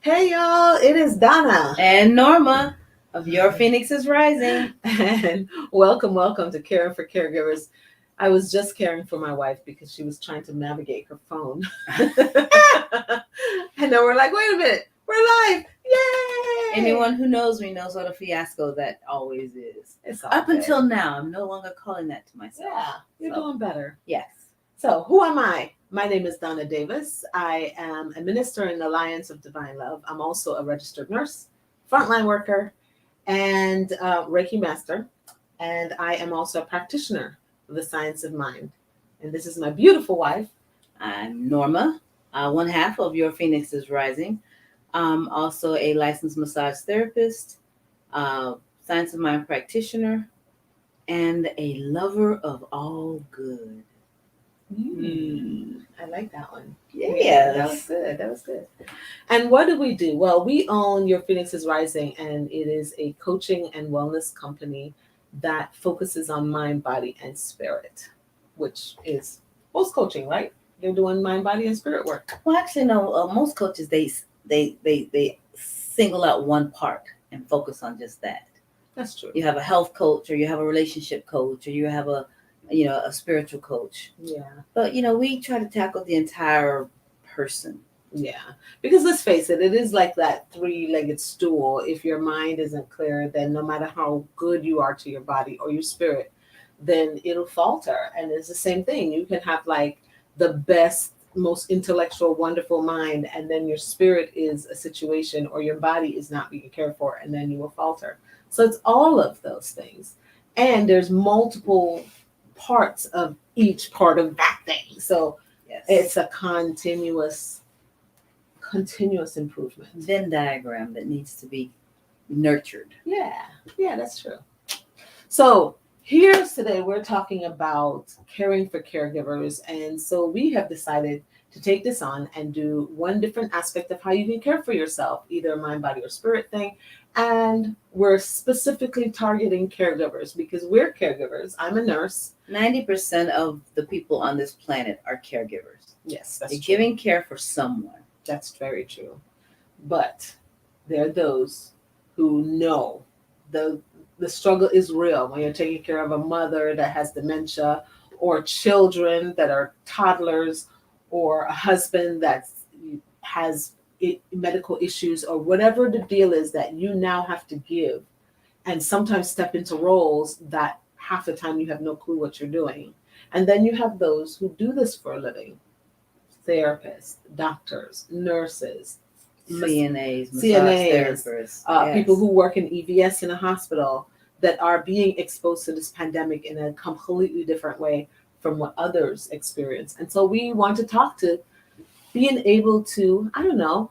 Hey y'all, it is Donna and Norma of Your Phoenix is Rising. and welcome to Caring for Caregivers. I was just caring for my wife because she was trying to navigate her phone. And then we're like, wait a minute, we're live. Yay! Anyone who knows me knows what a fiasco that always is. It's Up until now, I'm no longer calling that to myself. Yeah, you're doing better. Yes. So who am I? My name is Donna Davis. I am a minister in the Alliance of Divine Love. I'm also a registered nurse, frontline worker, and Reiki master. And I am also a practitioner of the science of mind. And this is my beautiful wife. I'm Norma, one half of Your Phoenix is Rising. I'm also a licensed massage therapist, science of mind practitioner, and a lover of all good. I like that one. Yeah, that was good. That was good. And what do we do? Well, we own Your Phoenix is Rising, and it is a coaching and wellness company that focuses on mind, body, and spirit, which is most coaching, right? They're doing mind, body, and spirit work. Well, actually, no. Most coaches they single out one part and focus on just that. That's true. You have a health coach, or you have a relationship coach, or you have a spiritual coach. Yeah. But we try to tackle the entire person. Yeah. Because let's face it, it is like that three-legged stool. If your mind isn't clear, then no matter how good you are to your body or your spirit, then it'll falter. And it's the same thing. You can have like the best, most intellectual, wonderful mind, and then your spirit is a situation, or your body is not being cared for, and then you will falter. So it's all of those things. And there's multiple parts of each part of that thing. So Yes. it's a continuous improvement. Venn diagram that needs to be nurtured. Yeah, that's true. So here today we're talking about caring for caregivers, and so we have decided to take this on and do one different aspect of how you can care for yourself, either mind, body, or spirit thing. And we're specifically targeting caregivers because we're caregivers. I'm a nurse. 90% of the people on this planet are caregivers. Yes, They're giving care for someone. That's very true. But there are those who know the struggle is real when you're taking care of a mother that has dementia, or children that are toddlers, or a husband that has medical issues, or whatever the deal is that you now have to give, and sometimes step into roles that half the time you have no clue what you're doing. And then you have those who do this for a living: therapists, doctors, nurses, CNAs, therapists, people who work in EVS in a hospital, that are being exposed to this pandemic in a completely different way from what others experience. And so we want to talk to being able to,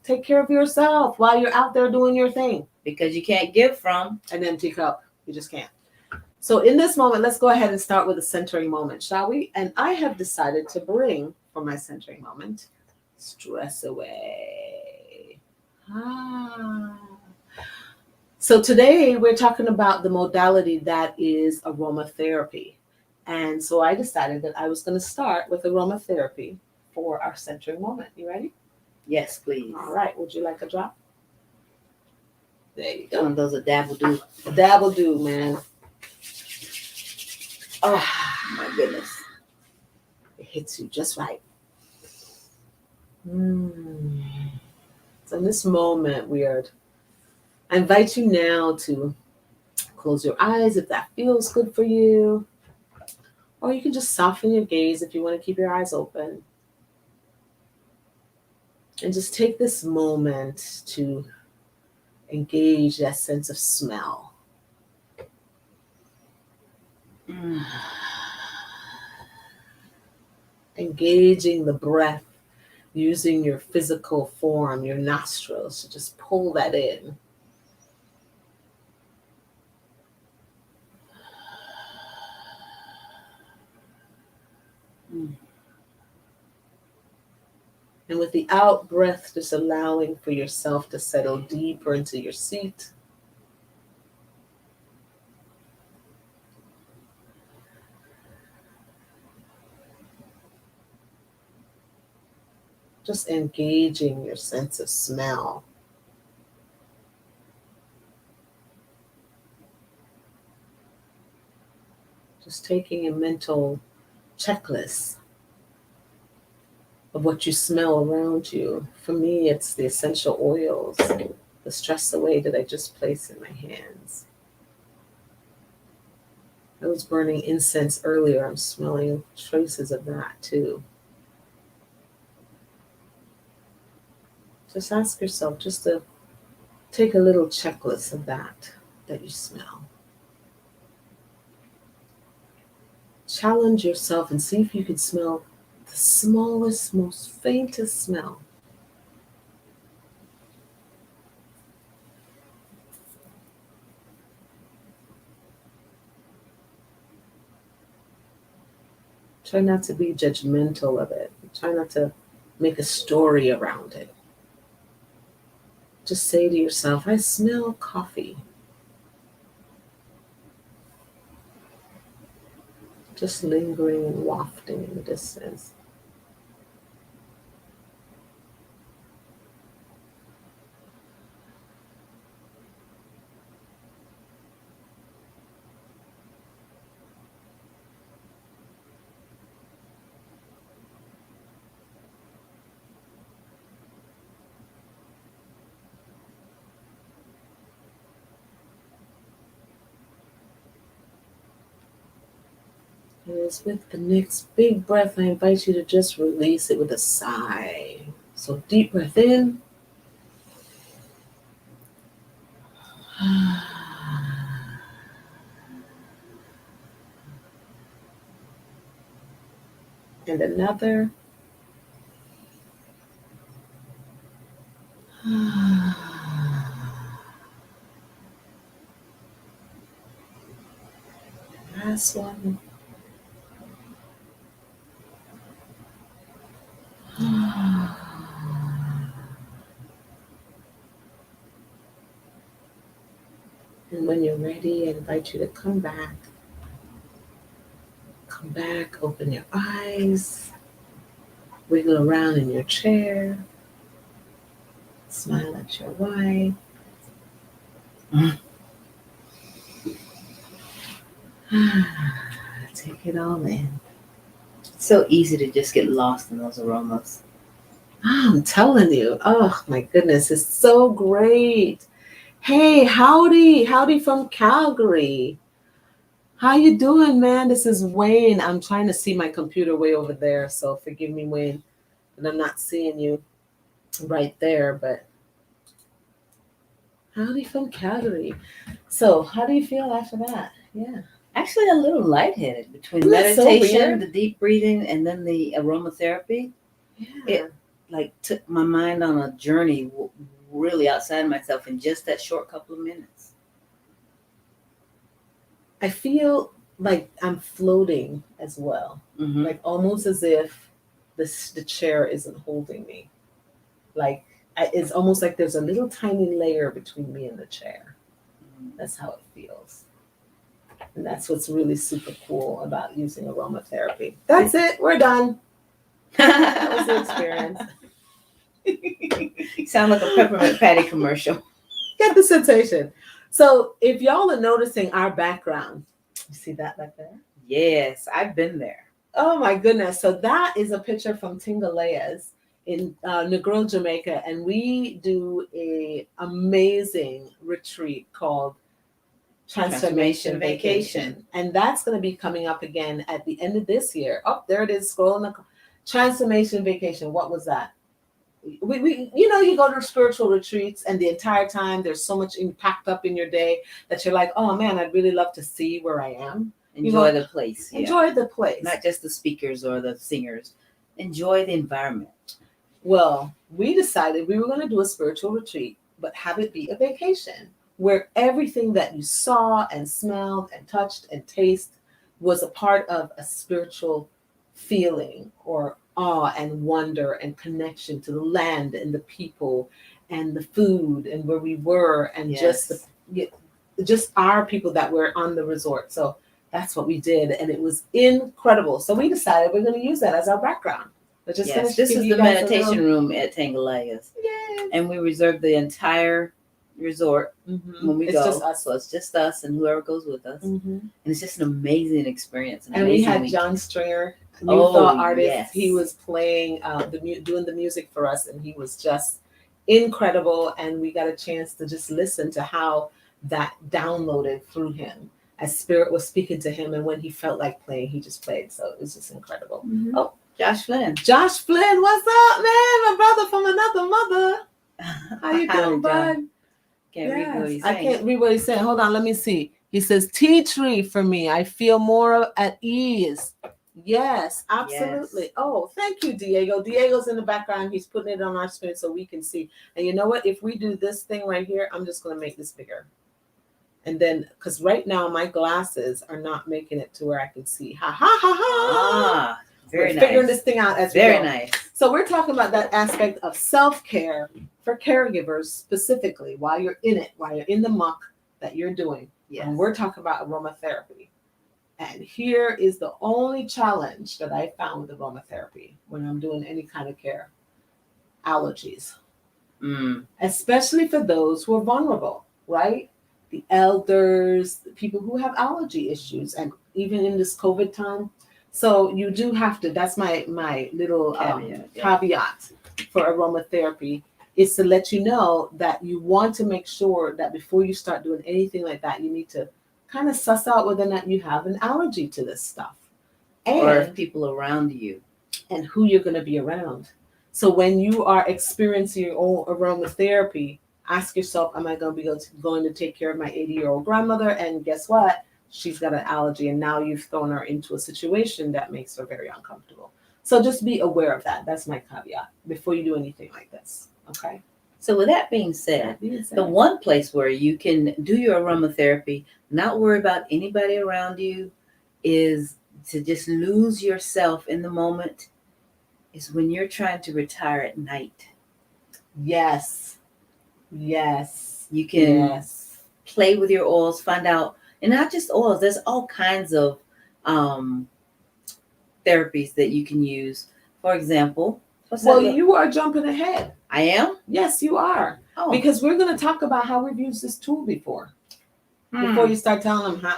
take care of yourself while you're out there doing your thing. Because you can't give from an empty cup. You just can't. So in this moment, let's go ahead and start with a centering moment, shall we? And I have decided to bring, for my centering moment, stress away. So today we're talking about the modality that is aromatherapy. And so I decided that I was going to start with aromatherapy for our centering moment. You ready? Yes, please. All right. Would you like a drop? There you go. One of those a dabble do. A dabble do, man. Oh, my goodness. It hits you just right. So in this moment, I invite you now to close your eyes if that feels good for you. Or you can just soften your gaze if you want to keep your eyes open. And just take this moment to Engage that sense of smell. Mm. Engaging the breath using your physical form, your nostrils, to just pull that in. Mm. And with the out breath, just allowing for yourself to settle deeper into your seat. Just engaging your sense of smell. Just taking a mental checklist of what you smell around you. For me, it's the essential oils, the stress away that I just placed in my hands. I was burning incense earlier. I'm smelling traces of that too. Just ask yourself just to take a little checklist of that you smell. Challenge yourself and see if you can smell the smallest, most faintest smell. Try not to be judgmental of it. Try not to make a story around it. Just say to yourself, I smell coffee. Just lingering and wafting in the distance. And as with the next big breath, I invite you to just release it with a sigh. So deep breath in. And another. Last one. And when you're ready, I invite you to come back. Come back, open your eyes, wiggle around in your chair, smile at your wife. Take it all in. It's so easy to just get lost in those aromas. I'm telling you, oh my goodness, it's so great. Hey, howdy from Calgary. How you doing, man? This is Wayne. I'm trying to see my computer way over there, so forgive me, Wayne, and I'm not seeing you right there, but howdy from Calgary. So, how do you feel after that? Yeah. Actually, a little lightheaded between Isn't that so meditation, weird? the deep breathing, and then the aromatherapy. Yeah. It like took my mind on a journey really outside myself in just that short couple of minutes. I feel like I'm floating as well, Mm-hmm. like almost as if the chair isn't holding me. Like it's almost like there's a little tiny layer between me and the chair. That's how it feels. And that's what's really super cool about using aromatherapy. That's it. We're done. That was the experience. Sound like a peppermint patty commercial. Get the sensation. So if y'all are noticing our background, you see that back there? Yes, I've been there. Oh my goodness. So that is a picture from Tingalea's in Negril, Jamaica. And we do a amazing retreat called Transformation Vacation. And that's going to be coming up again at the end of this year. Oh, there it is, scrolling. Transformation Vacation. What was that? we you go to spiritual retreats and the entire time there's so much packed up in your day that you're like, oh man, I'd really love to see where I am. Enjoy the place. Yeah. Enjoy the place. Not just the speakers or the singers. Enjoy the environment. Well, we decided we were going to do a spiritual retreat, but have it be a vacation where everything that you saw and smelled and touched and tasted was a part of a spiritual feeling or awe and wonder and connection to the land and the people and the food and where we were and Yes. just our people that were on the resort. So that's what we did, and it was incredible. So we decided we're going to use that as our background. We're just Yes, this is the meditation room at Tangalaya's. Yes. And we reserved the entire resort when we It's go. just us. So it's just us and whoever goes with us. And it's just an amazing experience. And we had week. John Stringer, new Oh, thought artist. yes. He was playing doing the music for us, and he was just incredible. And we got a chance to just listen to how that downloaded through him as Spirit was speaking to him, and when he felt like playing, he just played. So it was just incredible. Oh, Josh Flynn. Josh Flynn, what's up, man? My brother from another mother. How you doing, bud? Can't read what he's I saying. can't read what he's saying. Hold on, let me see. He says, tea tree for me. I feel more at ease. Yes, absolutely. Yes. Oh, thank you, Diego. Diego's in the background. He's putting it on our screen so we can see. And you know what? If we do this thing right here, I'm just going to make this bigger. And then, because right now my glasses are not making it to where I can see. Ha ha ha ha. Very We're nice. figuring this thing out as Very we go. nice. So we're talking about that aspect of self-care for caregivers specifically while you're in it, while you're in the muck that you're doing. Yes. And we're talking about aromatherapy. And here is the only challenge that I found with aromatherapy when I'm doing any kind of care. Allergies. Especially for those who are vulnerable, right? The elders, the people who have allergy issues, and even in this COVID time. So you do have to, that's my little caveat for aromatherapy, is to let you know that you want to make sure that before you start doing anything like that, you need to kind of suss out whether or not you have an allergy to this stuff. Or if people around you. And who you're going to be around. So when you are experiencing your own aromatherapy, ask yourself, am I going to take care of my 80-year-old grandmother? And guess what? She's got an allergy, and now you've thrown her into a situation that makes her very uncomfortable. So just be aware of that. That's my caveat before you do anything like this. Okay. So with that being said, the one place where you can do your aromatherapy, not worry about anybody around you, is to just lose yourself in the moment, is when you're trying to retire at night. Yes. You can play with your oils, find out, and not just oils, there's all kinds of therapies that you can use. For example, you are jumping ahead. I am? Yes, you are. Oh. Because we're going to talk about how we've used this tool before. Before you start telling them how,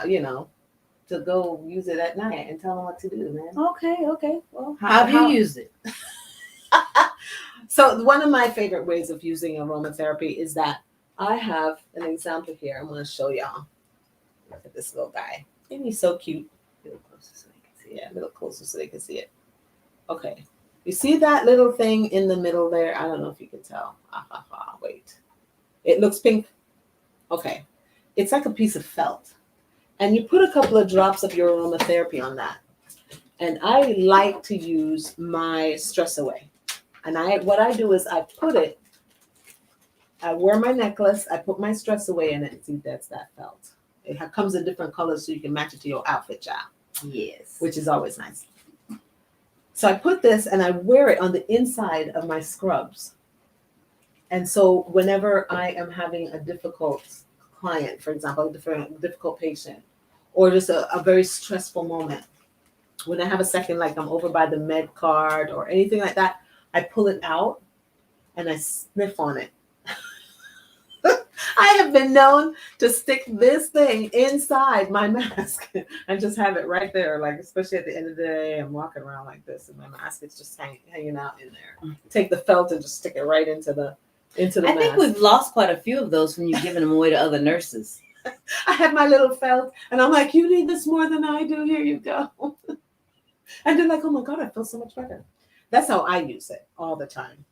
to go use it at night and tell them what to do, man. Okay. Well, how do you use it? So one of my favorite ways of using aromatherapy is that I have an example here. I'm going to show y'all. Look at this little guy. And he's so cute. A little closer so they can see it. Yeah, a little closer so they can see it. Okay. You see that little thing in the middle there? I don't know if you can tell. Wait. It looks pink. Okay. It's like a piece of felt. And you put a couple of drops of your aromatherapy on that. And I like to use my Stress Away. And what I do is I wear my necklace, I put my Stress Away in it. See, that's that felt. It comes in different colors so you can match it to your outfit, child. Yes. Which is always nice. So I put this and I wear it on the inside of my scrubs. And so whenever I am having a difficult client, for example, a difficult patient, or just a very stressful moment, when I have a second, like I'm over by the med card or anything like that, I pull it out and I sniff on it. I have been known to stick this thing inside my mask and just have it right there. Like, especially at the end of the day, I'm walking around like this and my mask is just hanging out in there. Take the felt and just stick it right into the mask. I think we've lost quite a few of those when you've given them away to other nurses. I have my little felt and I'm like, you need this more than I do. Here you go. And they're like, oh my God, I feel so much better. That's how I use it all the time.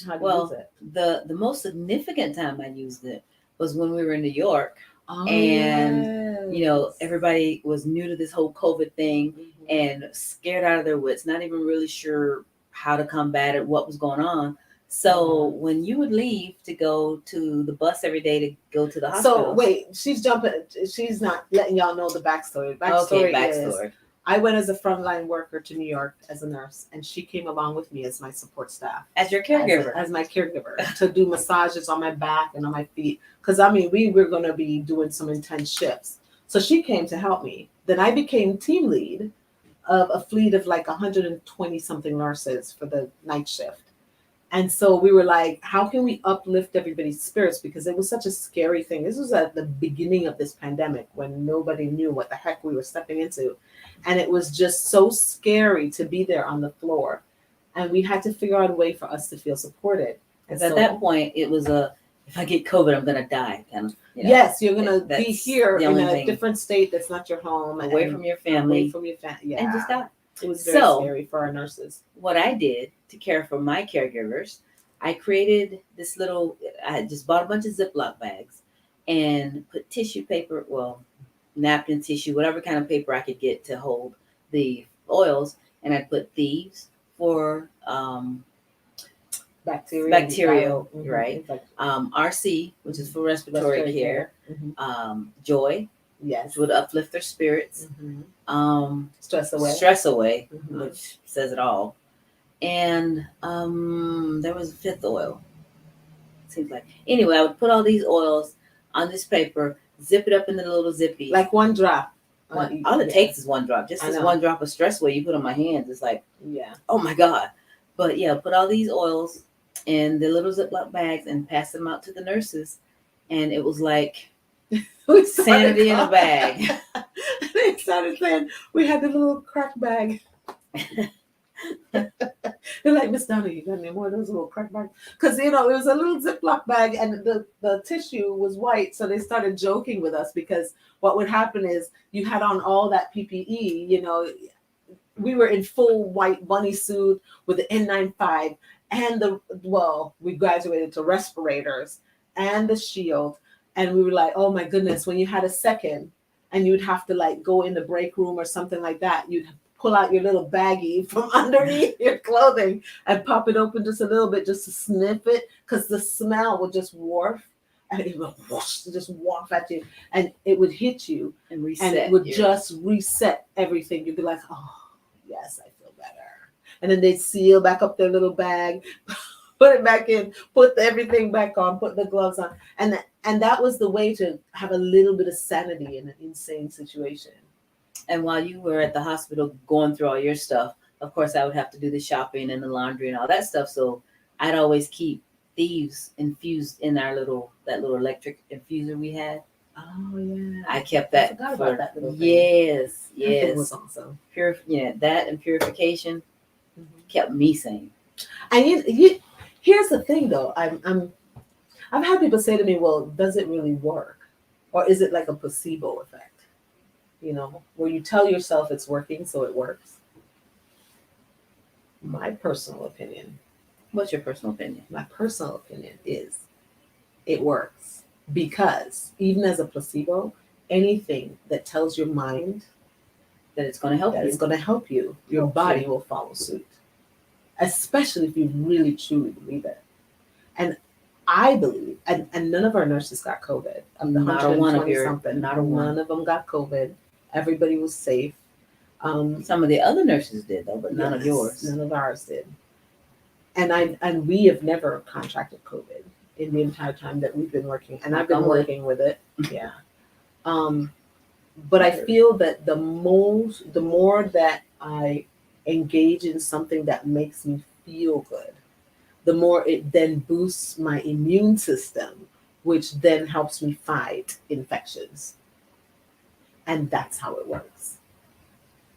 How do you use Well, it? the most significant time I used it was when we were in New York, Oh and yes. everybody was new to this whole COVID thing Mhm. and scared out of their wits, not even really sure how to combat it, what was going on. So Yeah. when you would leave to go to the bus every day to go to the So hospitals, wait, she's jumping. She's not letting y'all know the backstory. okay, Backstory is backstory. I went as a frontline worker to New York as a nurse, and she came along with me as my support staff, As your caregiver. as my caregiver to do massages on my back and on my feet. Because I mean, we were going to be doing some intense shifts. So she came to help me. Then I became team lead of a fleet of like 120 something nurses for the night shift. And so we were like, how can we uplift everybody's spirits? Because it was such a scary thing. This was at the beginning of this pandemic when nobody knew what the heck we were stepping into. And it was just so scary to be there on the floor. And we had to figure out a way for us to feel supported. And Because at that so, point, it was a if I get COVID, I'm gonna die. Kind of, yes, you're going to be that's here the in only a thing. different state that's not your home Away and from your away family from your family. and just Yeah. die. It was very So scary for our nurses. what I did to care for my caregivers, I created this little. I had just bought a bunch of Ziploc bags and put tissue paper, well, napkin tissue, whatever kind of paper I could get to hold the oils, and I put thieves for bacterial, right? Infection. RC, which is for respiratory Respiratory care. care. Joy, Yes. which would uplift their spirits. Stress away. Stress away, Mhm. which says it all. And there was a fifth oil. Seems like anyway, I would put all these oils on this paper, zip it up in the little zippy. Like one drop. All it takes is one drop. Just I this know. one drop of stress away you put on my hands. It's like, Yeah. oh my God. But yeah, put all these oils in the little Ziploc bags and pass them out to the nurses. And it was like We sanity in a bag. They started saying we had the little crack bag. They're like, Miss Donna, you got any more of those little crack bags? Because it was a little Ziploc bag and the tissue was white, so they started joking with us because what would happen is you had on all that PPE, we were in full white bunny suit with the N95 and we graduated to respirators and the shield. And we were like, oh my goodness, when you had a second and you'd have to like go in the break room or something like that, you'd pull out your little baggie from underneath your clothing and pop it open just a little bit just to sniff it because the smell would just wharf and it would whoosh, just waft at you and it would hit you and reset. and it would just reset everything. You'd be like, oh, yes, I feel better. And then they'd seal back up their little bag, put it back in, put everything back on, put the gloves on. And that was the way to have a little bit of sanity in an insane situation. And while you were at the hospital going through all your stuff, of course, I would have to do the shopping and the laundry and all that stuff. So I'd always keep thieves infused in that little electric infuser we had. Oh yeah, I kept that. I forgot about that little thing. Yes, That thing yes. was awesome. That and purification kept me sane. And here's the thing though, I've had people say to me, well, does it really work, or is it like a placebo effect? Where you tell yourself it's working, so it works. My personal opinion. What's your personal opinion? My personal opinion is it works because even as a placebo, anything that tells your mind That it's going to help that you. it's going to help you, your body will follow suit, especially if you really truly believe it. And I believe, and none of our nurses got COVID. Of the Not a one of 120 your- something, not a one. none of them got COVID. Everybody was safe. Some of the other nurses did though, but none of Yes, yours. None of ours did. And we have never contracted COVID in the entire time that we've been working, and I've been working with it. Yeah. But I feel that the more that I engage in something that makes me feel good, the more it then boosts my immune system, which then helps me fight infections. And that's how it works.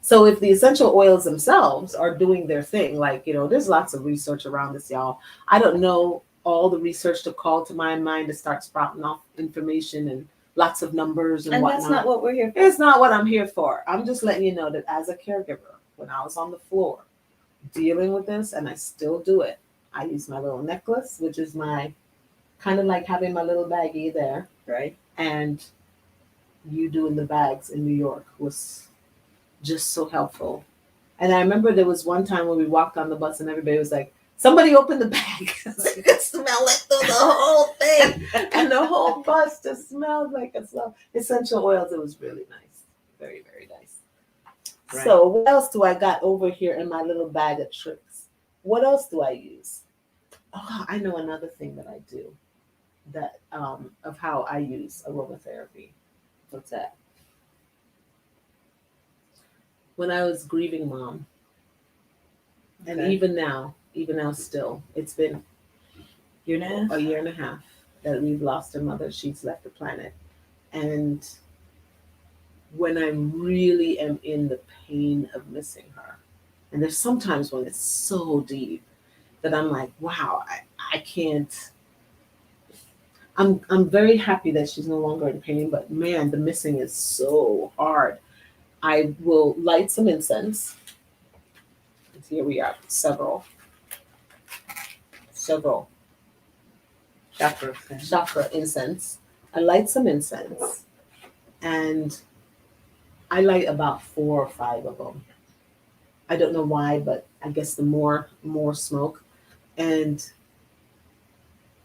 So if the essential oils themselves are doing their thing, like, there's lots of research around this, y'all. I don't know all the research to call to my mind to start sprouting off information and lots of numbers and whatnot. That's not what we're here for. It's not what I'm here for. I'm just letting you know that as a caregiver, when I was on the floor dealing with this, and I still do it, I use my little necklace, which is my kind of like having my little baggie there. Right. And you doing the bags in New York was just so helpful. And I remember there was one time when we walked on the bus and everybody was like, somebody open the bag. So you could smell it through the whole thing. And the whole bus just smelled like a smell. Essential oils, it was really nice. Very, very nice. Right. So what else do I got over here in my little bag of tricks? What else do I use? Oh, I know another thing that I do that of how I use aromatherapy. What's that? When I was grieving mom, and Okay. even now still, it's been Year and a half? a year and a half that we've lost our mother. She's left the planet. And when I really am in the pain of missing her, and there's sometimes when it's so deep that I'm like, wow, I can't. I'm very happy that she's no longer in pain, but man, the missing is so hard. I will light some incense. Here we are, several Chakra. chakra incense. I light some incense, and I light about 4 or 5 of them. I don't know why, but I guess the more smoke, and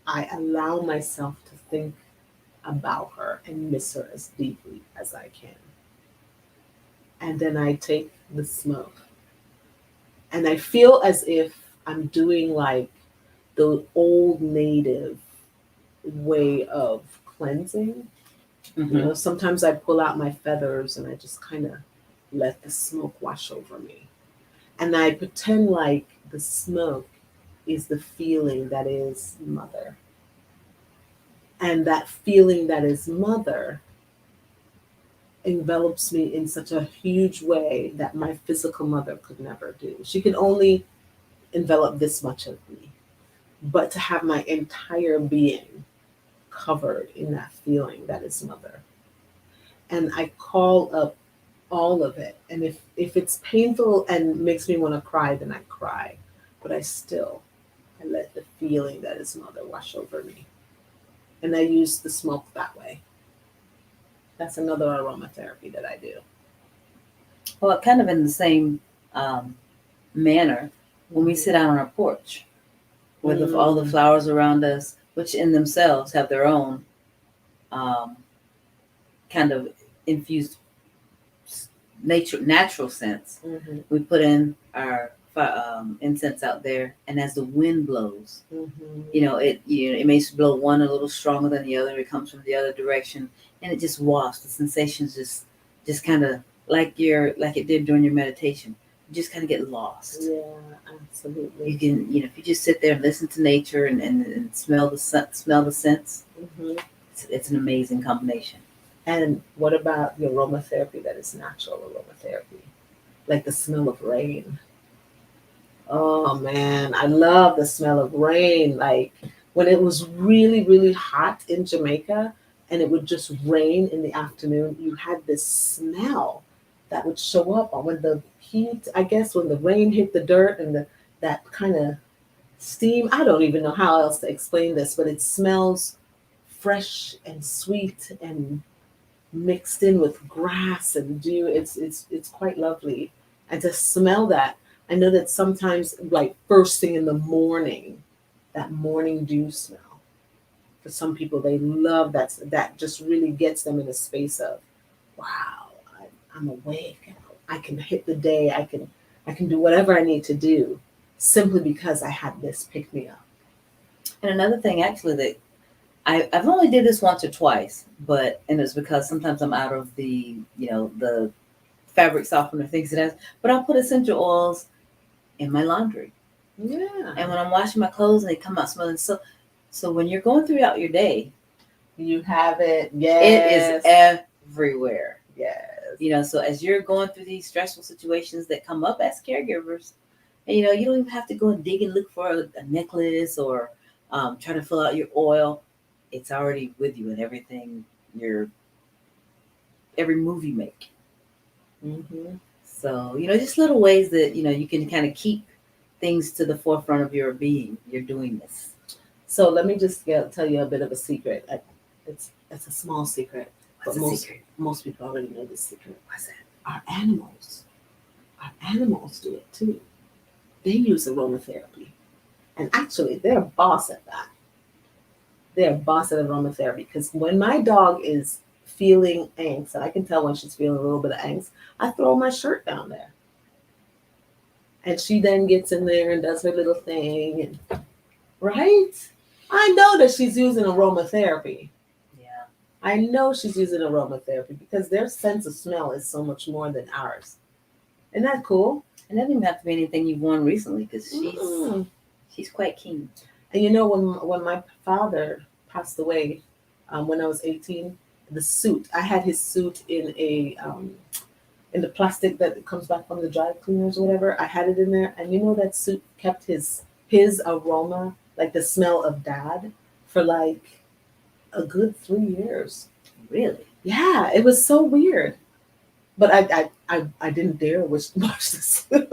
I allow myself to think about her and miss her as deeply as I can. And then I take the smoke, and I feel as if I'm doing like the old native way of cleansing. Mm-hmm. You know, sometimes I pull out my feathers and I just kind of let the smoke wash over me. And I pretend like the smoke is the feeling that is mother. And that feeling that is mother envelops me in such a huge way that my physical mother could never do. She could only envelop this much of me. But to have my entire being covered in that feeling that is mother. And I call up all of it. And if it's painful and makes me want to cry, then I cry. But I let the feeling that is mother wash over me. And I use the smoke that way. That's another aromatherapy that I do. Well, kind of in the same um, manner when we sit out on our porch with all the flowers around us, which in themselves have their own um, kind of infused natural sense. Mm-hmm. We put in our incense out there, and as the wind blows, Mm-hmm. it may blow one a little stronger than the other. It comes from the other direction, and it just wafts. The sensations just kind of like it did during your meditation. You just kind of get lost. Yeah, absolutely. You can, if you just sit there and listen to nature and smell the scents, Mm-hmm. it's an amazing combination. And what about the aromatherapy that is natural aromatherapy? Like the smell of rain. Oh man, I love the smell of rain. Like when it was really, really hot in Jamaica and it would just rain in the afternoon, you had this smell that would show up when the heat, I guess, when the rain hit the dirt and that kind of steam. I don't even know how else to explain this, but it smells fresh and sweet and mixed in with grass and dew. It's quite lovely. And to smell that, I know that sometimes like first thing in the morning, that morning dew smell. For some people, they love that just really gets them in a space of, wow, I'm awake. I can hit the day. I can do whatever I need to do simply because I had this pick me up. And another thing, actually, that I've only did this once or twice, and it's because sometimes I'm out of the fabric softener things it has. But I'll put essential oils in my laundry, Yeah. and when I'm washing my clothes and they come out smelling so when you're going throughout your day, You have it. it Yes. is everywhere. Yes. So as you're going through these stressful situations that come up as caregivers, and you don't even have to go and dig and look for a necklace or try to fill out your oil. It's already with you in every move you make. Mm-hmm. So just little ways that you can kind of keep things to the forefront of your being. You're doing this. So let me just tell you a bit of a secret. It's a small secret, What's but the secret? most people already know this secret. What's that? Our animals do it too. They use aromatherapy, and actually, they're a boss at that. They're a boss at aromatherapy because when my dog is feeling angst, and I can tell when she's feeling a little bit of angst, I throw my shirt down there, and she then gets in there and does her little thing, and right. I know that she's using aromatherapy. Yeah. I know she's using aromatherapy because their sense of smell is so much more than ours. Isn't that cool? And that didn't have to be anything you've worn recently because Mm. she's quite keen. And you know, when my father passed away, when I was 18, the suit I had his suit in the plastic that comes back from the dry cleaners or whatever. I had it in there, and you know that suit kept his aroma, like the smell of dad, for like a good 3 years. Really? Yeah, it was so weird. But I didn't dare wash the suit,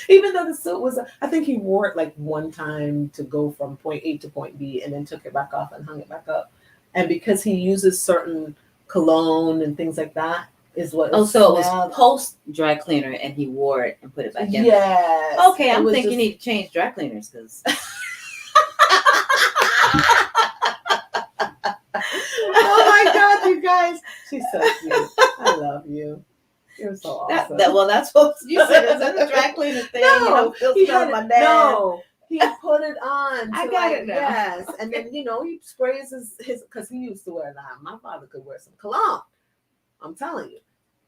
even though the suit was. I think he wore it like one time to go from point A to point B, and then took it back off and hung it back up. And because he uses certain cologne and things like that, is what. Oh, so it was smelled. post dry cleaner and he wore it and put it back in. Yes. Okay, It I'm was thinking you just- need to change dry cleaners because. Oh my God, you guys! She's so cute. I love you. You're so awesome. That's what you said. Is that a dry cleaner thing? No, you know, still he smelling had my dad. No, he put it on. I to, got like, it now. Yes, and then he sprays his because he used to wear that. My father could wear some cologne. I'm telling you,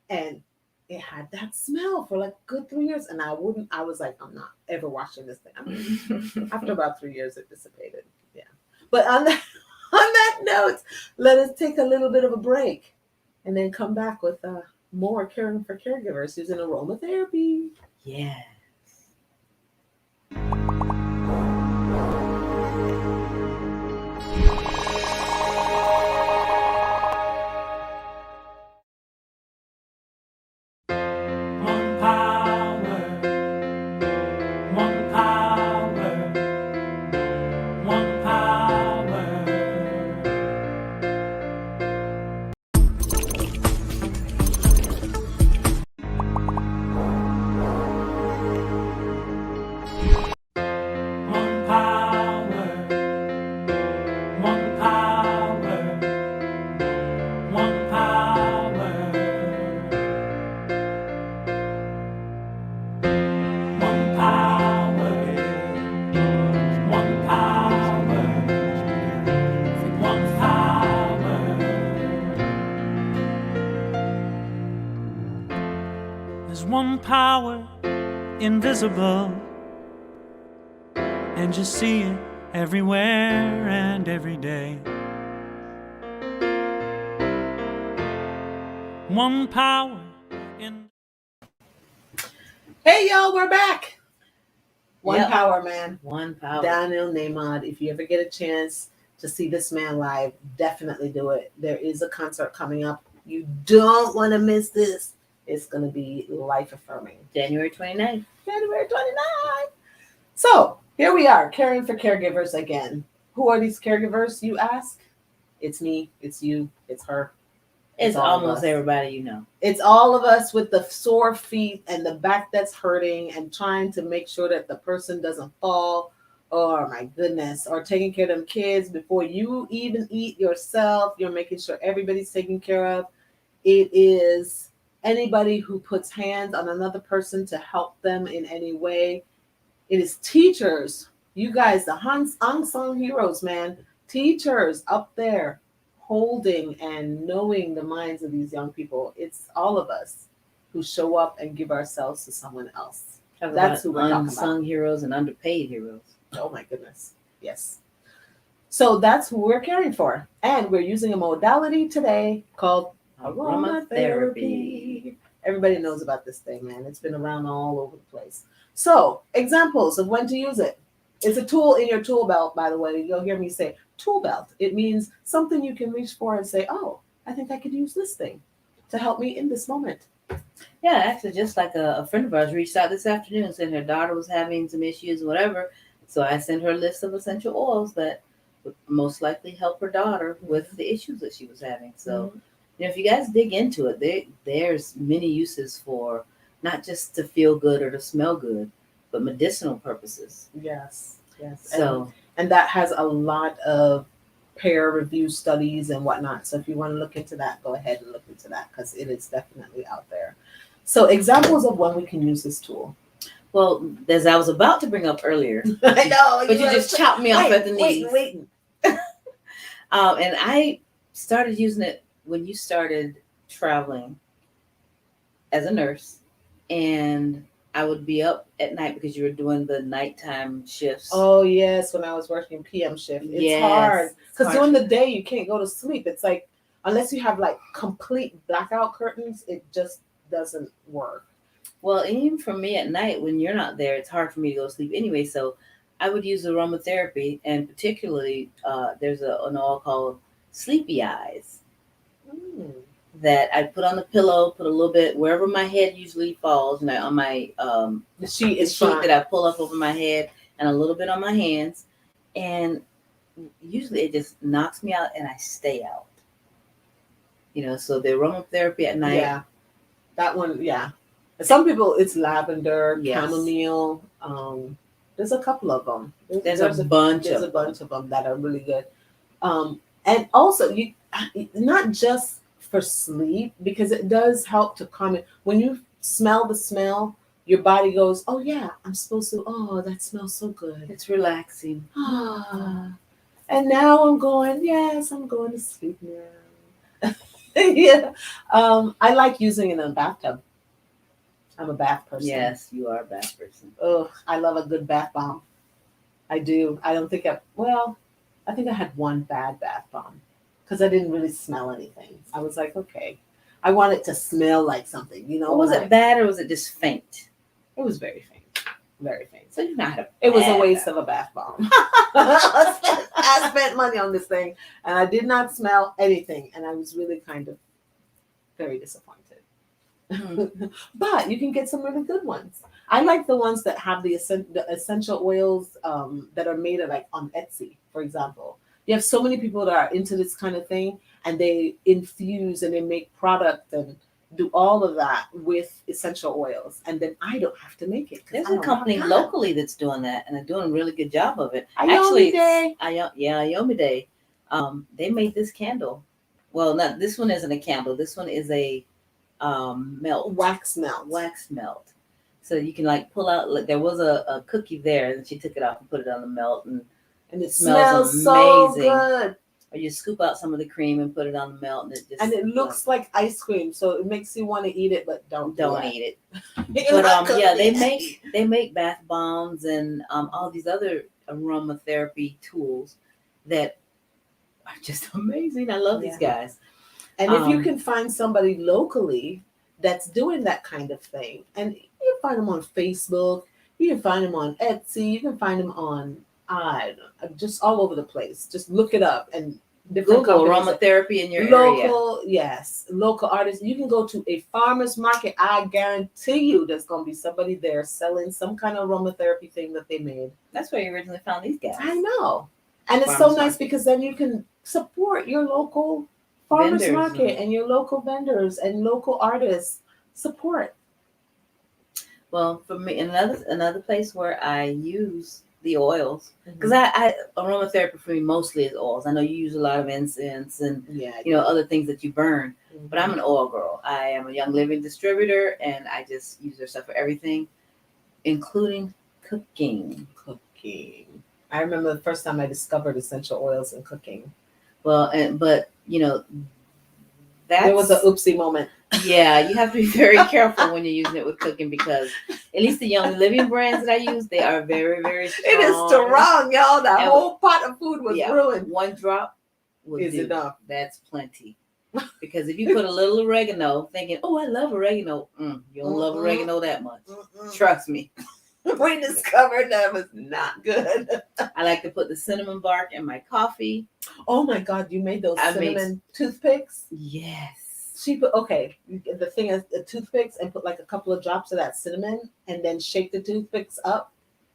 and it had that smell for like good 3 years, and I wouldn't. I was like, I'm not ever washing this thing. I mean, after about 3 years, it dissipated. Yeah, but on that on that note, let us take a little bit of a break, and then come back with more caring for caregivers using aromatherapy. Yeah. One power, one power, one power. One power, one power, one power. One power, one power, one power. There's one power invisible, and you see it everywhere and every day. One power in. Hey y'all, we're back. One Yep. power, man. One power. Daniel Neymad. If you ever get a chance to see this man live, definitely do it. There is a concert coming up. You don't want to miss this. It's going to be life affirming. January 29th. January 29th. So here we are, caring for caregivers again. Who are these caregivers, you ask? It's me, it's you, it's her. It's all of almost us. everybody you know. It's all of us with the sore feet and the back that's hurting and trying to make sure that the person doesn't fall. Oh my goodness. Or taking care of them kids before you even eat yourself. You're making sure everybody's taken care of. It is anybody who puts hands on another person to help them in any way. It is teachers. You guys, the unsung heroes, man. Teachers up there holding and knowing the minds of these young people. It's all of us who show up and give ourselves to someone else. Talk That's about who we're talking unsung about. heroes and underpaid heroes. Oh my goodness. Yes. So that's who we're caring for. And we're using a modality today called aromatherapy. Everybody knows about this thing, man. It's been around all over the place. So, examples of when to use it. It's a tool in your tool belt, by the way. You'll hear me say tool belt. It means something you can reach for and say, oh, I think I could use this thing to help me in this moment. Yeah, actually, just like a friend of ours reached out this afternoon saying her daughter was having some issues, whatever. So I sent her a list of essential oils that would most likely help her daughter with the issues that she was having. So, if you guys dig into it, there's many uses for not just to feel good or to smell good, but medicinal purposes. Yes, yes. So, And that has a lot of peer review studies and whatnot. So if you want to look into that, go ahead and look into that because it is definitely out there. So examples of when we can use this tool. well, as I was about to bring up earlier, I know, but you just chopped me off at the knees. Waiting. And I started using it when you started traveling as a nurse, and I would be up at night because you were doing the nighttime shifts. Oh yes, when I was working PM shift, it's hard because during the day you can't go to sleep. It's like unless you have like complete blackout curtains, it just doesn't work. Well, even for me at night when you're not there, it's hard for me to go to sleep anyway. So I would use aromatherapy, and particularly there's an oil called Sleepy Eyes Mm. that I put on the pillow, put a little bit wherever my head usually falls, and on my The sheet the is sheet fine. that I pull up over my head, and a little bit on my hands, and usually it just knocks me out, and I stay out. So the aromatherapy at night. Yeah, that one. Yeah, some people it's lavender, Yes. chamomile. There's a couple of them. There's a bunch There's of a bunch of them that are really good. And also you not just for sleep because it does help to calm it. When you smell the smell, your body goes, "Oh yeah, I'm supposed to. Oh, that smells so good. It's relaxing. Ah." And now I'm going. Yes, I'm going to sleep now. Yeah. I like using it in a bathtub. I'm a bath person. Yes, you are a bath person. Oh, I love a good bath bomb. I do. I don't think I think I had one bad bath bomb because I didn't really smell anything. I was like, okay, I want it to smell like something, Was it bad or was it just faint? It was very faint, very faint. So you not It was a waste of a bath bomb. I spent money on this thing and I did not smell anything, and I was really kind of very disappointed. But you can get some really good ones. I like the ones that have the essential oils that are made of like on Etsy, for example. You have so many people that are into this kind of thing, and they infuse and they make product and do all of that with essential oils, and then I don't have to make it. There's a company locally that's doing that, and they're doing a really good job of it. Ayome Day. Ayome Day. They made this candle. Well, not this one isn't a candle. This one is a melt. Wax melt. Wax melt. So you can like pull out. Like there was a cookie there, and she took it off and put it on the melt, and it smells amazing. So good. Or you scoop out some of the cream and put it on the melt, and it looks like ice cream, so it makes you want to eat it, but don't eat it. But yeah, they make bath bombs and all these other aromatherapy tools that are just amazing. I love these guys. And if you can find somebody locally that's doing that kind of thing, and you can find them on Facebook, you can find them on Etsy, you can find them on just all over the place. Just look it up and Google aromatherapy in your area. Local artists. You can go to a farmer's market. I guarantee you there's going to be somebody there selling some kind of aromatherapy thing that they made. That's where you originally found these guys. I know. And it's so nice because then you can support your local farmer's market and your local vendors and local artists. Support. Well, for me, another place where I use the oils, because I aromatherapy for me mostly is oils. I know you use a lot of incense and other things that you burn, but I'm an oil girl. I am a Young Living distributor, and I just use their stuff for everything, including cooking. I remember the first time I discovered essential oils in cooking. Well, but there was an oopsie moment. Yeah, you have to be very careful when you're using it with cooking because at least the Young Living brands that I use, they are very, very strong. It is strong, y'all. That whole pot of food was ruined. One drop is enough. That's plenty. Because if you put a little oregano, thinking, "Oh, I love oregano," you don't love oregano that much. Trust me. We discovered that was not good. I like to put the cinnamon bark in my coffee. Oh my God, you made those cinnamon toothpicks? Yes. She put okay. The thing is, the toothpicks, and put like a couple of drops of that cinnamon, and then shake the toothpicks up,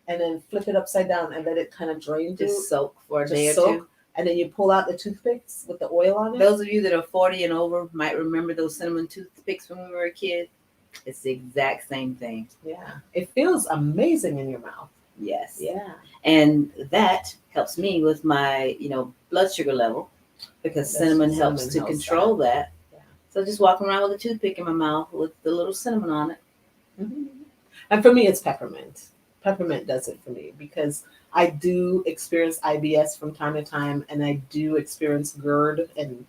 and then flip it upside down and let it kind of drain through. Just soak for a day or Just soak, two. and then you pull out the toothpicks with the oil on it. Those of you that are 40 and over might remember those cinnamon toothpicks when we were a kid. It's the exact same thing. Yeah, it feels amazing in your mouth. Yes. Yeah, And that helps me with my, blood sugar level because cinnamon helps to control that. Yeah. So just walking around with a toothpick in my mouth with the little cinnamon on it. Mm-hmm. And for me, it's peppermint. Peppermint does it for me because I do experience IBS from time to time, and I do experience GERD and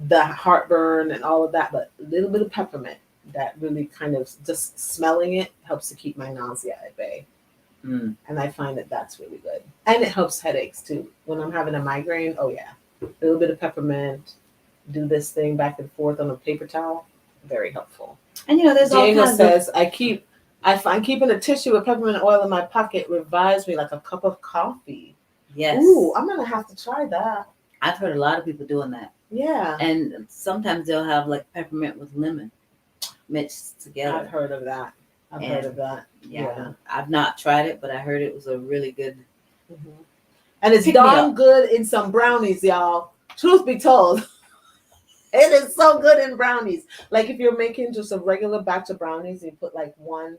the heartburn and all of that. But a little bit of peppermint, that really kind of just smelling it helps to keep my nausea at bay. Mm. And I find that that's really good. And it helps headaches too. When I'm having a migraine, oh yeah, a little bit of peppermint, do this thing back and forth on a paper towel, very helpful. And there's all Diego kinds says, I find keeping a tissue with peppermint oil in my pocket revives me like a cup of coffee. Yes. Ooh, I'm gonna have to try that. I've heard a lot of people doing that. Yeah. And sometimes they'll have like peppermint with lemon mixed together. I've heard of that. I've heard of that. Yeah. I've not tried it, but I heard it was a really good. Mm-hmm. And it's darn good in some brownies, y'all. Truth be told. It is so good in brownies. Like if you're making just a regular batch of brownies, you put like 1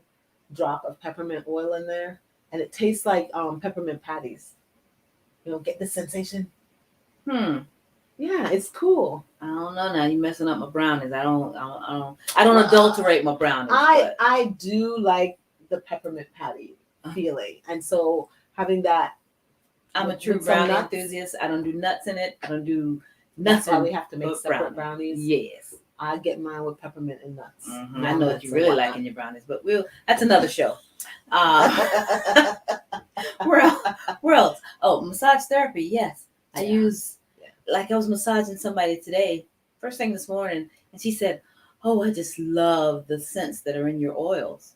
drop of peppermint oil in there, and it tastes like peppermint patties. Get the sensation. Yeah, it's cool. I don't know. Now you're messing up my brownies. I don't adulterate my brownies. I do like the peppermint patty feeling, and so having that. I'm a true brownie enthusiast. I don't do nuts in it. I don't do nothing. That's why we have to make separate brownies. Yes. I get mine with peppermint and nuts. Mm-hmm. I know what you really like in your brownies, but that's another show. Where else? Oh, massage therapy. Yes. I use, like I was massaging somebody today, first thing this morning, and she said, "Oh, I just love the scents that are in your oils."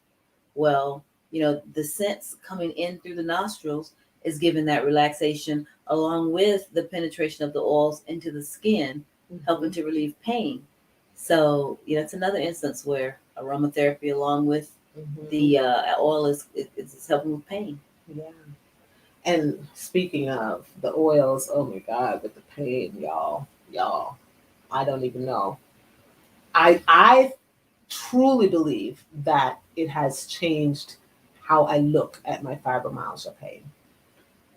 Well, the scents coming in through the nostrils is giving that relaxation along with the penetration of the oils into the skin, helping to relieve pain. So, it's another instance where aromatherapy along with the oil is helping with pain. Yeah. And speaking of the oils, oh my God, with the pain, y'all, I don't even know. I truly believe that it has changed how I look at my fibromyalgia pain.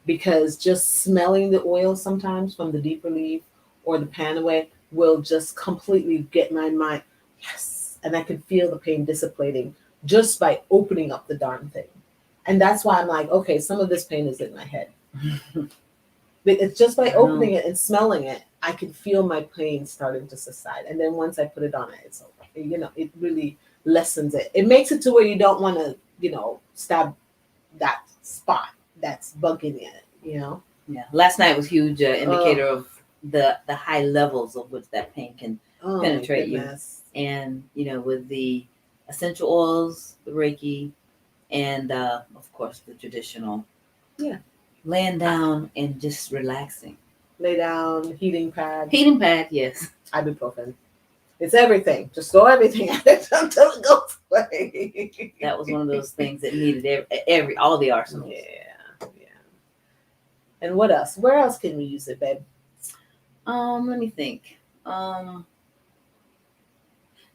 Because just smelling the oil sometimes from the deep relief or the pan away will just completely get my mind, yes, and I can feel the pain dissipating just by opening up the darn thing. And that's why I'm like, okay, some of this pain is in my head. It's just by opening it and smelling it, I can feel my pain starting to subside. And then once I put it on it, it's over. It really lessens it. It makes it to where you don't want to, stab that spot that's bugging it, Yeah. Last night was a huge indicator of the high levels of which that pain can penetrate you. And, with the essential oils, the Reiki, and of course the traditional. Yeah. Laying down and just relaxing. Lay down, heating pad. Heating pad, yes. Ibuprofen. It's everything. Just throw everything at it until it goes away. That was one of those things that needed all the arsenals. Yeah. And what else? Where else can we use it, babe? Let me think. During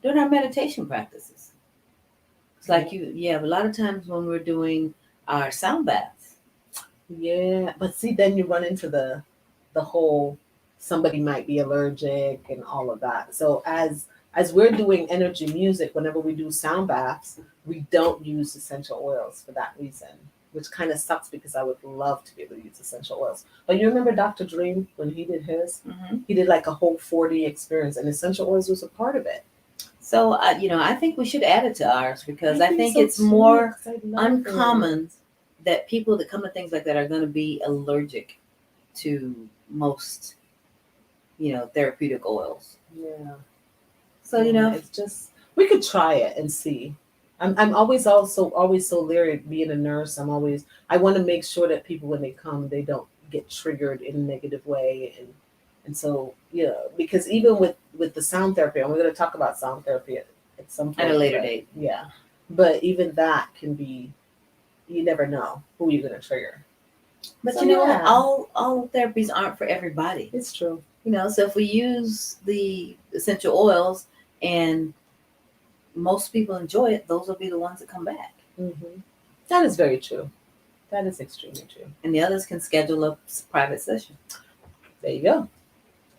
our meditation practices. It's like a lot of times when we're doing our sound baths. Yeah, but see, then you run into the whole somebody might be allergic and all of that. So as we're doing energy music, whenever we do sound baths, we don't use essential oils for that reason, which kind of sucks because I would love to be able to use essential oils. But you remember Dr. Dream when he did his? Mm-hmm. He did like a whole 4D experience, and essential oils was a part of it. So, I think we should add it to ours because I think it's more uncommon that people that come to things like that are going to be allergic to most, therapeutic oils. Yeah. So, it's just, we could try it and see. I'm always so leery being a nurse. I want to make sure that people, when they come, they don't get triggered in a negative way. And And so, because even with the sound therapy, and we're going to talk about sound therapy at some point At a later but- date. Yeah, but even that can be, you never know who you're going to trigger. But So, you know what? yeah. All therapies aren't for everybody. It's true. So if we use the essential oils and most people enjoy it, those will be the ones that come back. Mm-hmm. That is very true. That is extremely true. And the others can schedule a private session. There you go.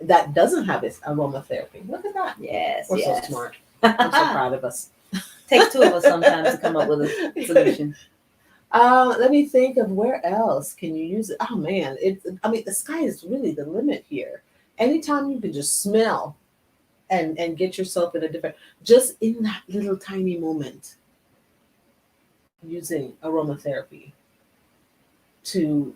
That doesn't have its aromatherapy. Look at that. Yes, We're yes. so smart. I'm so proud of us. Takes two of us sometimes to come up with a solution. Let me think of where else can you use it. Oh man, the sky is really the limit here. Anytime you can just smell and get yourself in a different, just in that little tiny moment, using aromatherapy to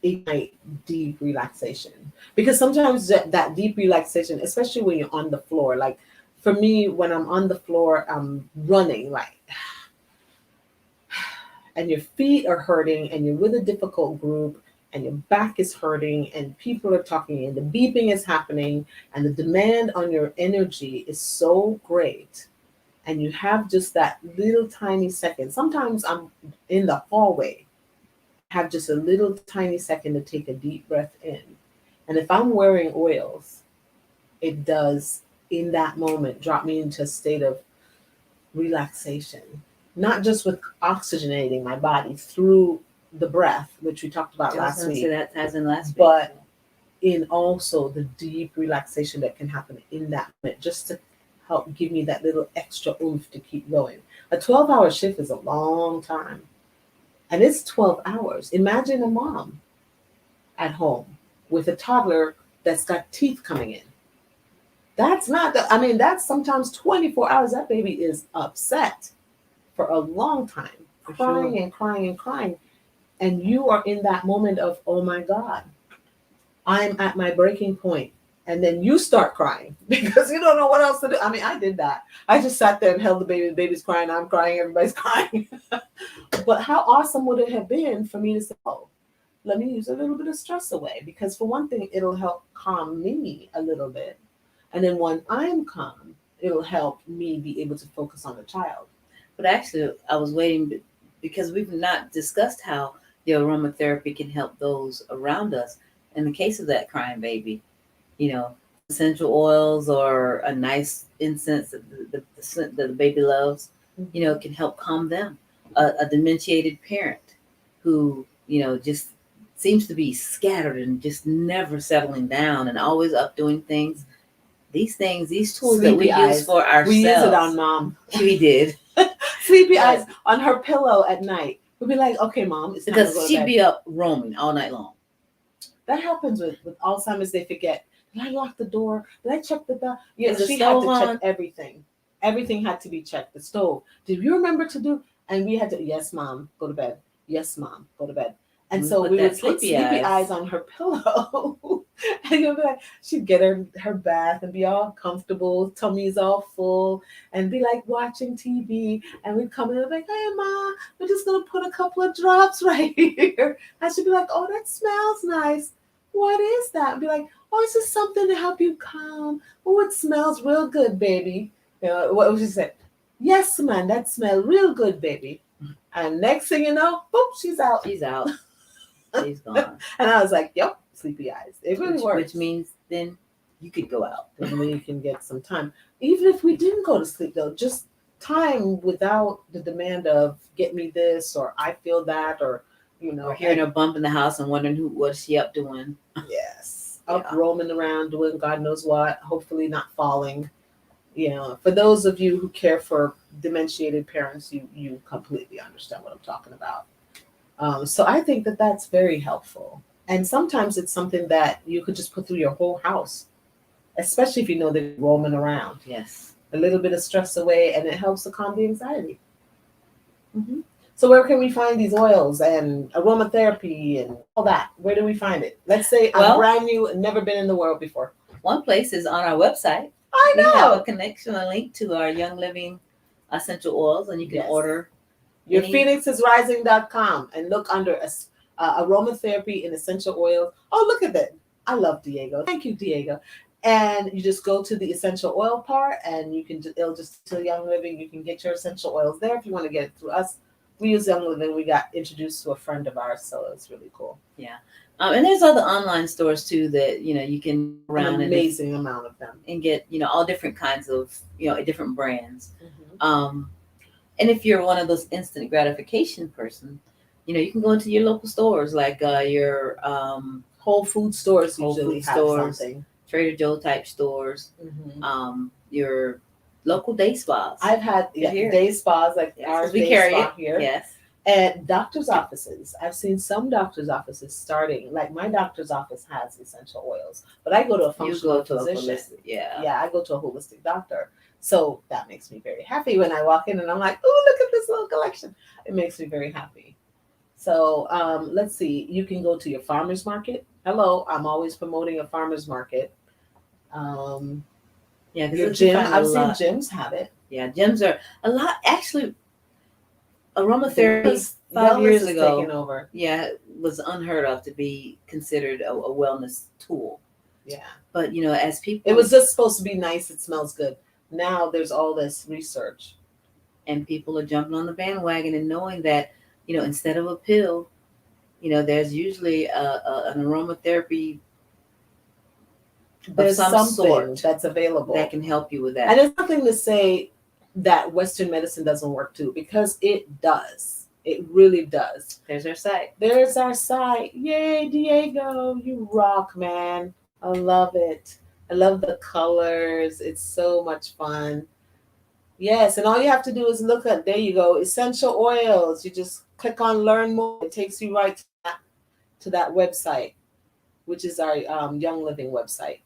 ignite deep relaxation. Because sometimes that deep relaxation, especially when you're on the floor, like for me, when I'm on the floor, I'm running like, and your feet are hurting and you're with a difficult group and your back is hurting and people are talking and the beeping is happening and the demand on your energy is so great, and you have just that little tiny second. Sometimes I'm in the hallway, have just a little tiny second to take a deep breath in. And if I'm wearing oils, it does in that moment drop me into a state of relaxation, not just with oxygenating my body through the breath, which we talked about last week, That ties in last week. but in also the deep relaxation that can happen in that moment, just to help give me that little extra oomph to keep going. A 12-hour shift is a long time. And it's 12 hours. Imagine a mom at home with a toddler that's got teeth coming in. That's sometimes 24 hours. That baby is upset for a long time, For crying sure. and crying and crying. And you are in that moment of, oh my God, I'm at my breaking point. And then you start crying because you don't know what else to do. I did that. I just sat there and held the baby. The baby's crying. I'm crying. Everybody's crying. But how awesome would it have been for me to say, oh, let me use a little bit of stress away? Because for one thing, it'll help calm me a little bit. And then when I'm calm, it'll help me be able to focus on the child. But actually, I was waiting because we've not discussed how the aromatherapy can help those around us. In the case of that crying baby, essential oils or a nice incense that the scent that the baby loves, can help calm them. A dementiated parent who, just seems to be scattered and just never settling down and always up doing things. These tools that we Sleepy eyes. use for ourselves. We use it on mom. We did. Sleepy Yeah. eyes on her pillow at night. We'll be like, okay, mom, it's time to go Because to she'd bed. be up roaming all night long. That happens with Alzheimer's. They forget. Did I lock the door? Did I check the bell? Yeah, Is the she had to stove check on? everything. Everything had to be checked. The stove. Did you remember to do? And we had to. Yes, mom. Go to bed. Yes, mom. Go to bed. And We so put we that would put sleepy sleepy eyes. eyes on her pillow, and you'll be like, she'd get her bath and be all comfortable, tummy's all full, and be like watching TV. And we'd come in and be like, hey, ma, we're just gonna put a couple of drops right here. And she'd be like, oh, that smells nice. What is that? I'd be like, oh, it's just something to help you calm. Oh, it smells real good, baby. What was she say? Yes, man, that smell real good, baby. And next thing you know, boop, she's out. She's out. She's gone. And I was like, yep, sleepy eyes. It really works. Which means then you could go out. And then you can get some time. Even if we didn't go to sleep, though, just time without the demand of get me this or I feel that or, Or hearing a bump in the house and wondering what's she up doing. Yes. Yeah. Up roaming around doing God knows what, hopefully not falling. For those of you who care for dementiated parents, you completely understand what I'm talking about. So I think that that's very helpful. And sometimes it's something that you could just put through your whole house, especially if you know they're roaming around. Yes. A little bit of stress away, and it helps to calm the anxiety. Mm-hmm. So where can we find these oils and aromatherapy and all that? Where do we find it? Let's say I'm brand new and never been in the world before. One place is on our website. I know. We have a connection, a link to our Young Living essential oils, and you can order. YourPhoenixIsRising.com and look under aromatherapy and essential oils. Oh, look at that. I love Diego. Thank you, Diego. And you just go to the essential oil part, and you can it'll just to Young Living. You can get your essential oils there if you want to get it through us. We use Young Living. We got introduced to a friend of ours, so it's really cool. Yeah. And there's other online stores too that you can go An around amazing amount of them. and get all different kinds of different brands. Mhm. Um, and if you're one of those instant gratification person, you can go into your local stores like your Whole food stores Whole usually food have stores. something. Trader Joe type stores, your local day spas. I've had Here. day spas like Yes, our 'cause we day carry spa it. here. Yes. And doctor's offices. I've seen some doctor's offices starting, like my doctor's office has essential oils, but I go to a You functional go to a physician. holistic, yeah. Yeah, I go to a holistic doctor. So that makes me very happy when I walk in and I'm like, oh, look at this little collection. It makes me very happy. So let's see. You can go to your farmer's market. Hello, I'm always promoting a farmer's market. Um, Yeah, your because gym, I've seen gyms have it. Yeah, gyms are a lot. Actually, aromatherapy Wellness 5 years is ago, taking over. yeah, was unheard of to be considered a wellness tool. Yeah. But as people, It was just supposed to be nice. It smells good. Now there's all this research. and people are jumping on the bandwagon and knowing that instead of a pill, there's usually an aromatherapy There's some something sort that's available. that can help you with that. And it's nothing to say that Western medicine doesn't work too, because it does. It really does. There's our site. There's our site. Yay, Diego. You rock, man. I love it. I love the colors. It's so much fun. Yes, and all you have to do is look at, there you go, essential oils. You just click on learn more. It takes you right to that website, which is our Young Living website.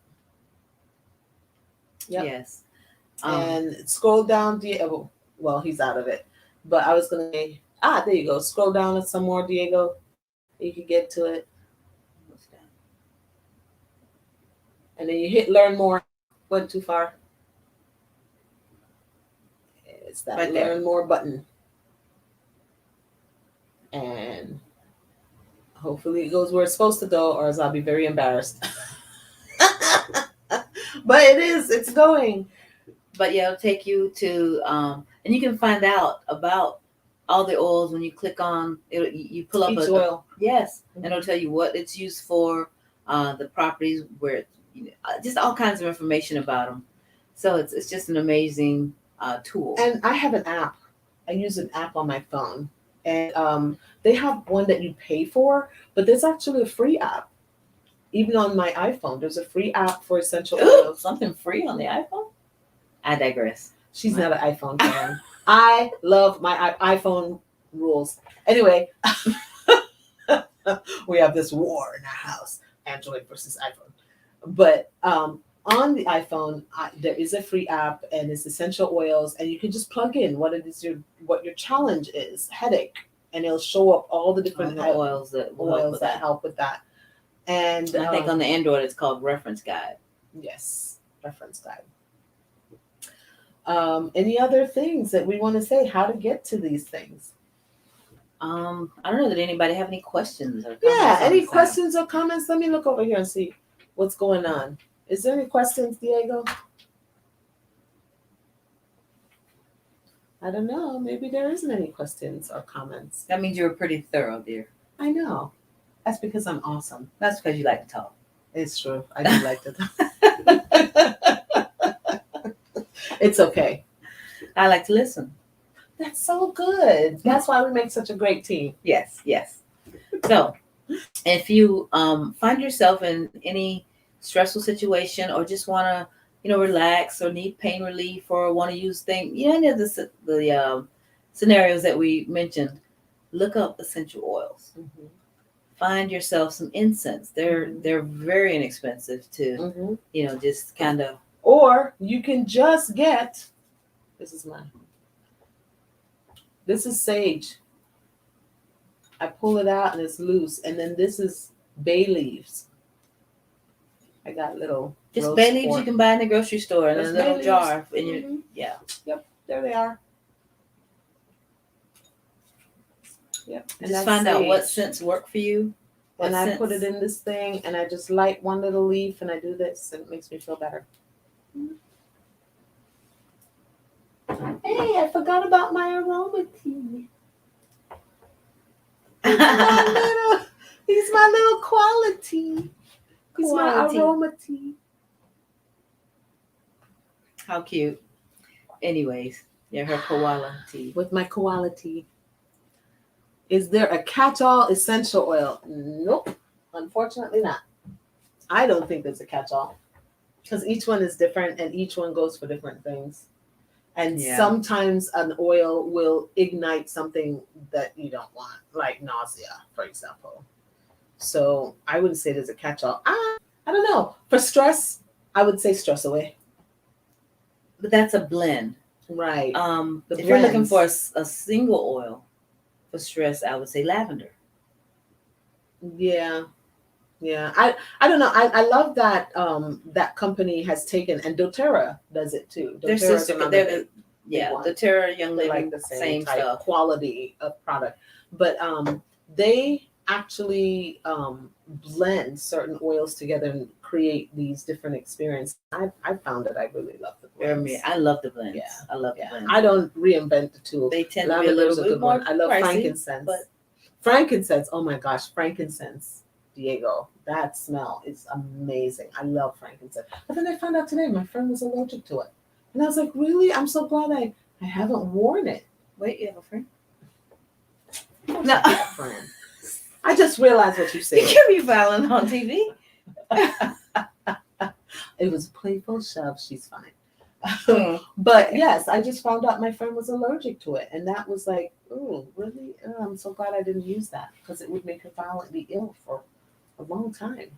Yep. Yes. And scroll down, Diego. Well, he's out of it. But I was going to say, there you go. Scroll down some more, Diego. You can get to it. What's that? And then you hit learn more. Went too far. It's that Right learn there. more button. And hopefully it goes where it's supposed to go, or else I'll be very embarrassed. But it's going. But yeah, it'll take you to and you can find out about all the oils when you click on it. You pull up Each oil. Yes, and it'll tell you what it's used for, the properties, where just all kinds of information about them. So it's just an amazing tool. And I have an app. I use an app on my phone, and they have one that you pay for, but there's actually a free app. Even on my iPhone, there's a free app for essential oils. Something free on the iPhone? I digress. She's not an iPhone fan. I love my iPhone rules. Anyway, we have this war in our house, Android versus iPhone. But on the iPhone, there is a free app, and it's essential oils, and you can just plug in what your challenge is, headache, and it'll show up all the different oils that help with that. And I think on the Android it's called Reference Guide. Yes, reference guide. Any other things that we want to say? How to get to these things? I don't know. Did anybody have any questions or comments? Yeah, on any the site? questions or comments? Let me look over here and see what's going on. Is there any questions, Diego? I don't know. Maybe there isn't any questions or comments. That means you were pretty thorough, dear. I know. That's because I'm awesome. That's because you like to talk. It's true. I do like to talk. It's okay. I like to listen. That's so good. That's why we make such a great team. Yes, yes. So, if you find yourself in any stressful situation, or just want to, relax, or need pain relief, or want to use things, any of the scenarios that we mentioned, look up essential oils. Mm-hmm. Find yourself some incense. They're very inexpensive to, just kind of. Or you can just get. This is sage. I pull it out and it's loose. And then this is bay leaves. I got little. Just bay leaves you can buy in the grocery store in a little jar. Mm-hmm. Yeah. Yep, there they are. Yep. Just find out what scents work for you. and I put it scents? in this thing, and I just light one little leaf, and I do this, and it makes me feel better. Hey, I forgot about my aroma tea. He's my little, he's my little quality. He's my Quality. aroma tea. How cute. Anyways, yeah, her koala tea. With my koala tea. Is there a catch-all essential oil? Nope, unfortunately not. I don't think there's a catch-all because each one is different and each one goes for different things. And Yeah. sometimes an oil will ignite something that you don't want, like nausea, for example. So I wouldn't say there's a catch-all. I don't know. For stress, I would say stress away. But that's a blend. Right. The If you're looking blends. for a single oil for stress, I would say lavender. Yeah. Yeah. I don't know. I love that that company has taken, and doTERRA does it too. They're doTERRA's sister. another They're big yeah, one. the Terra Young They Living, like the same type stuff. quality of product. But they actually blend certain oils together and create these different experiences. I found that I really love the blends. I love the blends. Yeah. I love the Yeah. blends. I don't reinvent the tool. They tend to be a Lavender's little a bit good more one. I love pricey, frankincense. but Frankincense, oh my gosh, frankincense, Diego, that smell is amazing. I love frankincense. But then I found out today my friend was allergic to it. And I was like, really? I'm so glad I haven't worn it. wait, you have a friend? No. Friend. I just realized what you You said. can't be violent on TV. It was a playful shove. She's fine. Hmm. But yes, I just found out my friend was allergic to it. And that was like, oh, really? Oh, I'm so glad I didn't use that because it would make her violently ill for a long time.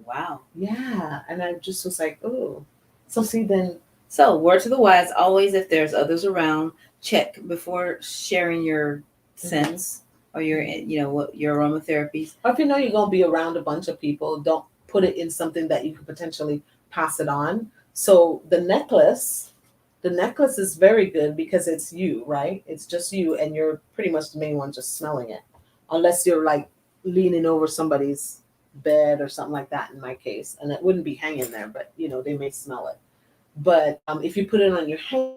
Wow. Yeah. And I just was like, oh. So see, then. So, word to the wise: always, if there's others around, check before sharing your scents or your, what your aromatherapies. Or if you know you're going to be around a bunch of people, don't put it in something that you could potentially pass it on. So the necklace is very good because it's you, right? It's just you, and you're pretty much the main one just smelling it, unless you're like leaning over somebody's bed or something like that. In my case, and it wouldn't be hanging there, but they may smell it. But if you put it on your hand,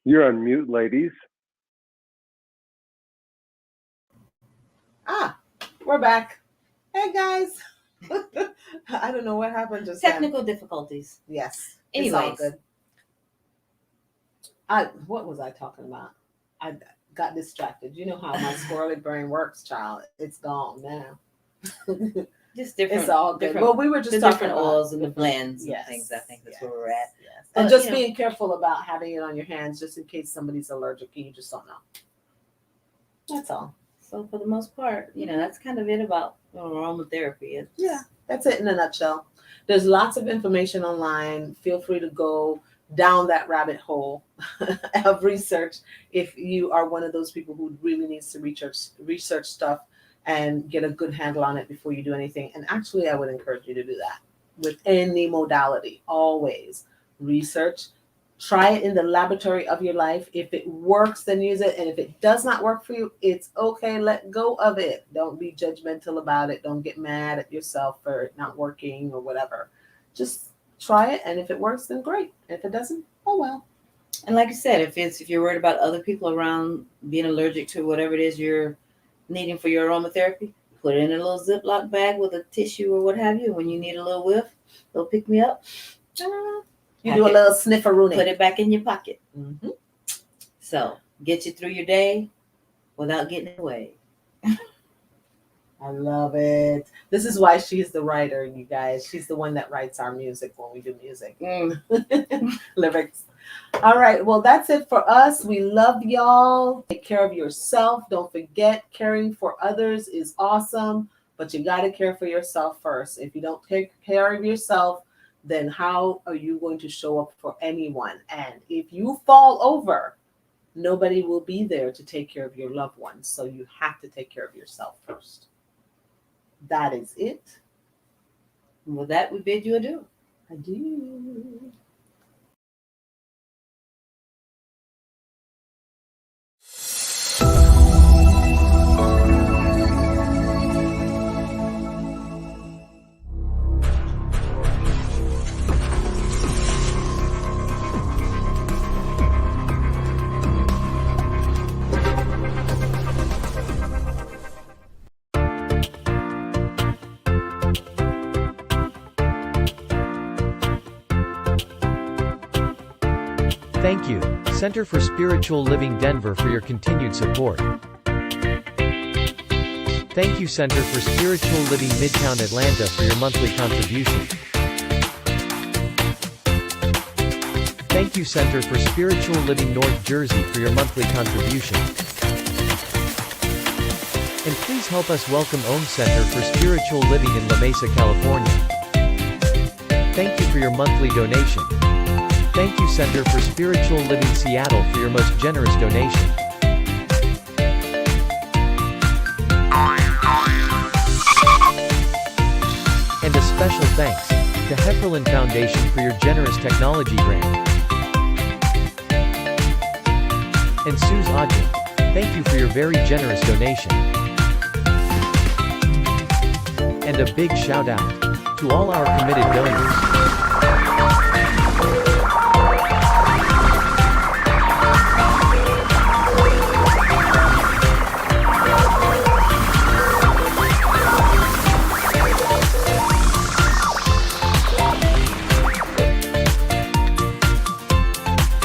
You're on mute, ladies. we're back. Hey guys. I don't know what happened just then. Technical difficulties. Yes. Anyways. It's all good. What was I talking about? I got distracted. You know how my squirrely brain works, child. It's gone now. Just different. It's all good. Different, Well, we were just the talking different about oils and the blends and yes, things. I think that's yes, where we're at. Yes. But, And just being careful about having it on your hands, just in case somebody's allergic and you just don't know. That's all. So for the most part, that's kind of it about aromatherapy. Yeah, that's it in a nutshell. There's lots of information online. Feel free to go down that rabbit hole of research if you are one of those people who really needs to research stuff and get a good handle on it before you do anything. And actually, I would encourage you to do that with any modality. Always research. Try it in the laboratory of your life. If it works, then use it. And if it does not work for you, it's okay. Let go of it. Don't be judgmental about it. Don't get mad at yourself for it not working or whatever. Just try it. And if it works, then great. If it doesn't, oh well. And like I said, if you're worried about other people around being allergic to whatever it is you're needing for your aromatherapy, put it in a little Ziploc bag with a tissue or what have you. When you need a little whiff, they'll pick me up. You do a little snifferoonie. Put it back in your pocket. Mm-hmm. So get you through your day without getting in the way. I love it. This is why she's the writer, you guys. She's the one that writes our music when we do music. Lyrics. All right. Well, that's it for us. We love y'all. Take care of yourself. Don't forget, caring for others is awesome, but you got to care for yourself first. If you don't take care of yourself, then how are you going to show up for anyone? And if you fall over, nobody will be there to take care of your loved ones. So you have to take care of yourself first. That is it. And with that, we bid you adieu. Adieu. Thank you, Center for Spiritual Living Denver, for your continued support. Thank you, Center for Spiritual Living Midtown Atlanta, for your monthly contribution. Thank you, Center for Spiritual Living North Jersey, for your monthly contribution. And please help us welcome Om Center for Spiritual Living in La Mesa, California. Thank you for your monthly donation. Thank you, Center for Spiritual Living Seattle, for your most generous donation. And a special thanks to Heckerland Foundation for your generous technology grant. And Suze Ogden, thank you for your very generous donation. And a big shout out to all our committed donors.